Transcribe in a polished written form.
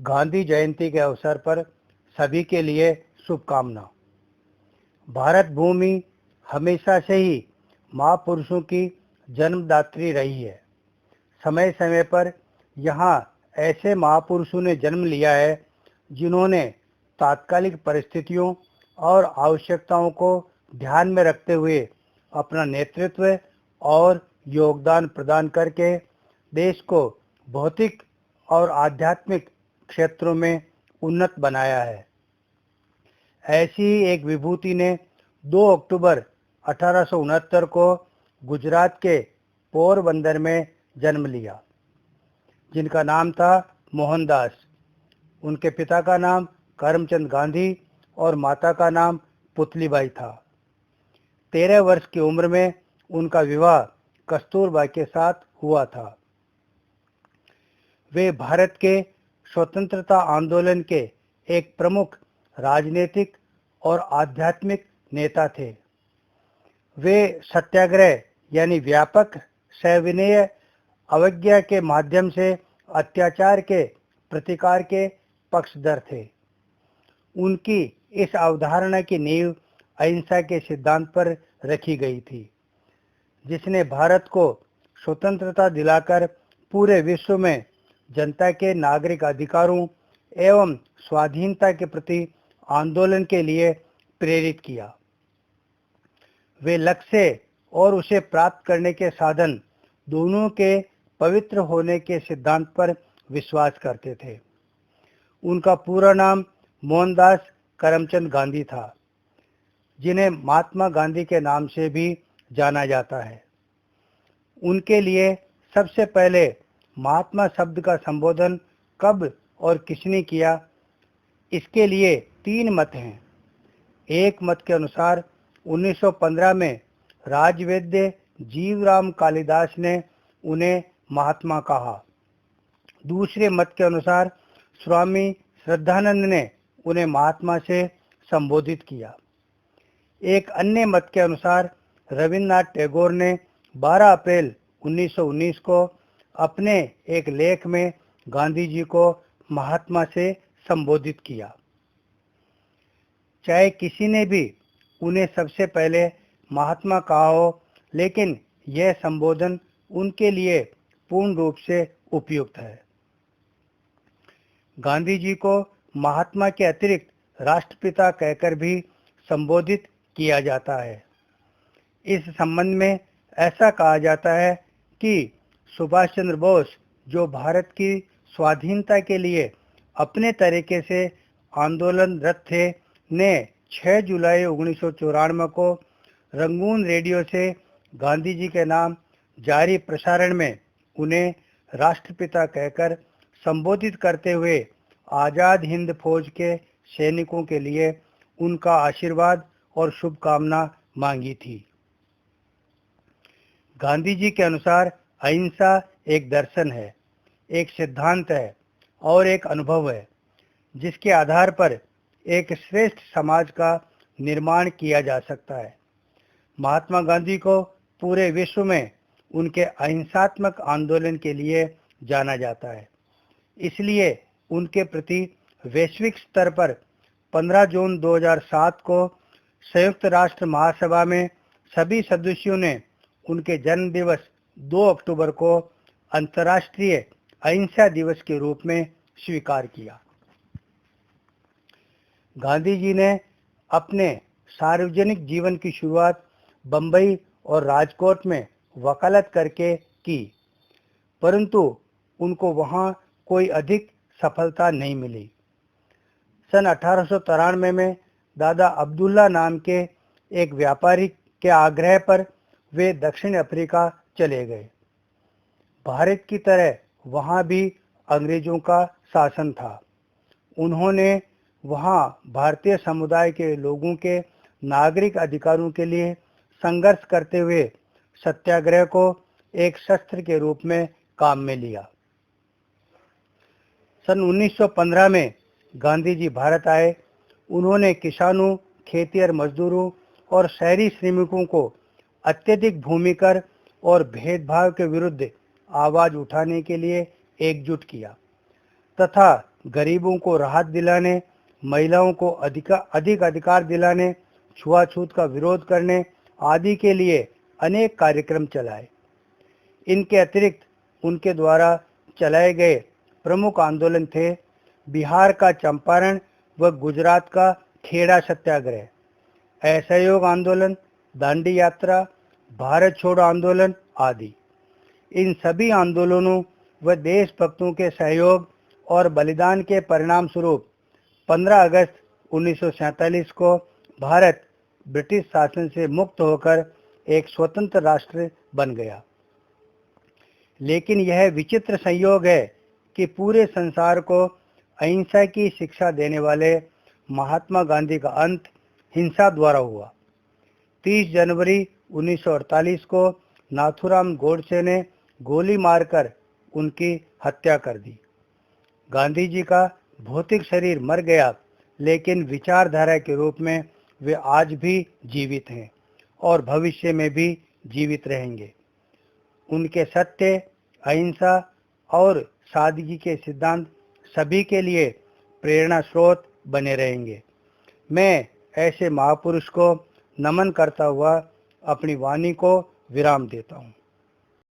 गांधी जयंती के अवसर पर सभी के लिए शुभकामना। भारत भूमि हमेशा से ही महापुरुषों की जन्मदात्री रही है। समय समय पर यहाँ ऐसे महापुरुषों ने जन्म लिया है जिन्होंने तात्कालिक परिस्थितियों और आवश्यकताओं को ध्यान में रखते हुए अपना नेतृत्व और योगदान प्रदान करके देश को भौतिक और आध्यात्मिक क्षेत्रों में उन्नत बनाया है। ऐसी ही एक विभूति ने 2 अक्टूबर 1869 को गुजरात के पोरबंदर में जन्म लिया, जिनका नाम था मोहनदास। उनके पिता का नाम करमचंद गांधी और माता का नाम पुतलीबाई था। 13 वर्ष की उम्र में उनका विवाह कस्तूरबा के साथ हुआ था। वे भारत के स्वतंत्रता आंदोलन के एक प्रमुख राजनीतिक और आध्यात्मिक नेता थे। वे सत्याग्रह यानी व्यापक सविनय अवज्ञा के माध्यम से अत्याचार के प्रतिकार के पक्षधर थे। उनकी इस अवधारणा की नींव अहिंसा के सिद्धांत पर रखी गई थी, जिसने भारत को स्वतंत्रता दिलाकर पूरे विश्व में जनता के नागरिक अधिकारों एवं स्वाधीनता के प्रति आंदोलन के लिए प्रेरित किया। वे लक्ष्य और उसे प्राप्त करने के साधन दोनों के पवित्र होने के सिद्धांत पर विश्वास करते थे। उनका पूरा नाम मोहनदास करमचंद गांधी था, जिन्हें महात्मा गांधी के नाम से भी जाना जाता है। उनके लिए सबसे पहले महात्मा शब्द का संबोधन कब और किसने किया, इसके लिए 3 मत हैं। एक मत के अनुसार 1915 में राजवैद्य जीवराम कालिदास ने उन्हें महात्मा कहा। दूसरे मत के अनुसार स्वामी श्रद्धानंद ने उन्हें महात्मा से संबोधित किया। एक अन्य मत के अनुसार रविन्द्रनाथ टैगोर ने 12 अप्रैल 1919 को अपने एक लेख में गांधी जी को महात्मा से संबोधित किया। चाहे किसी ने भी उन्हें सबसे पहले महात्मा कहा हो, लेकिन यह संबोधन उनके लिए पूर्ण रूप से उपयुक्त है। गांधी जी को महात्मा के अतिरिक्त राष्ट्रपिता कहकर भी संबोधित किया जाता है। इस संबंध में ऐसा कहा जाता है कि सुभाष चंद्र बोस, जो भारत की स्वाधीनता के लिए अपने तरीके से आंदोलनरत थे, ने 6 जुलाई 1994 को रंगून रेडियो से गांधी जी के नाम जारी प्रसारण में उन्हें राष्ट्रपिता कहकर संबोधित करते हुए आज़ाद हिंद फौज के सैनिकों के लिए उनका आशीर्वाद और शुभकामना मांगी थी। गांधी जी के अनुसार अहिंसा एक दर्शन है, एक सिद्धांत है और एक अनुभव है, जिसके आधार पर एक श्रेष्ठ समाज का निर्माण किया जा सकता है। महात्मा गांधी को पूरे विश्व में उनके अहिंसात्मक आंदोलन के लिए जाना जाता है। इसलिए उनके प्रति वैश्विक स्तर पर 15 जून 2007 को संयुक्त राष्ट्र महासभा में सभी सदस्यों ने उनके जन्म दिवस 2 अक्टूबर को अंतर्राष्ट्रीय अहिंसा दिवस के रूप में स्वीकार किया। गांधी जी ने अपने सार्वजनिक जीवन की शुरुआत बंबई और राजकोट में वकालत करके की, परंतु उनको वहां कोई अधिक सफलता नहीं मिली। सन 1893 में दादा अब्दुल्ला नाम के एक व्यापारी के आग्रह पर वे दक्षिण अफ्रीका चले गए। भारत की तरह वहां भी अंग्रेजों का शासन था। उन्होंने वहां भारतीय समुदाय के लोगों के नागरिक अधिकारों के लिए संघर्ष करते हुए सत्याग्रह को एक शस्त्र के रूप में काम में लिया। सन 1915 में गांधी जी भारत आए। उन्होंने किसानों, खेतिहर मजदूरों और शहरी श्रमिकों को अत्यधिक भूमिकर और भेदभाव के विरुद्ध आवाज उठाने के लिए एकजुट किया तथा गरीबों को राहत दिलाने, महिलाओं को अधिक अधिकार दिलाने, छुआछूत का विरोध करने आदि के लिए अनेक कार्यक्रम चलाए। इनके अतिरिक्त उनके द्वारा चलाए गए प्रमुख आंदोलन थे बिहार का चंपारण व गुजरात का खेड़ा सत्याग्रह, असहयोग आंदोलन, दांडी यात्रा, भारत छोड़ो आंदोलन आदि। इन सभी आंदोलनों व देशभक्तों के सहयोग और बलिदान के परिणाम स्वरूप 15 अगस्त 1947 को भारत ब्रिटिश शासन से मुक्त होकर एक स्वतंत्र राष्ट्र बन गया। लेकिन यह विचित्र संयोग है कि पूरे संसार को अहिंसा की शिक्षा देने वाले महात्मा गांधी का अंत हिंसा द्वारा हुआ। 30 जनवरी 1948 को नाथूराम गोडसे ने गोली मारकर उनकी हत्या कर दी। गांधी जी का भौतिक शरीर मर गया, लेकिन विचारधारा के रूप में वे आज भी जीवित हैं और भविष्य में भी जीवित रहेंगे। उनके सत्य, अहिंसा और सादगी के सिद्धांत सभी के लिए प्रेरणा स्रोत बने रहेंगे। मैं ऐसे महापुरुष को नमन करता हुआ अपनी वाणी को विराम देता हूँ।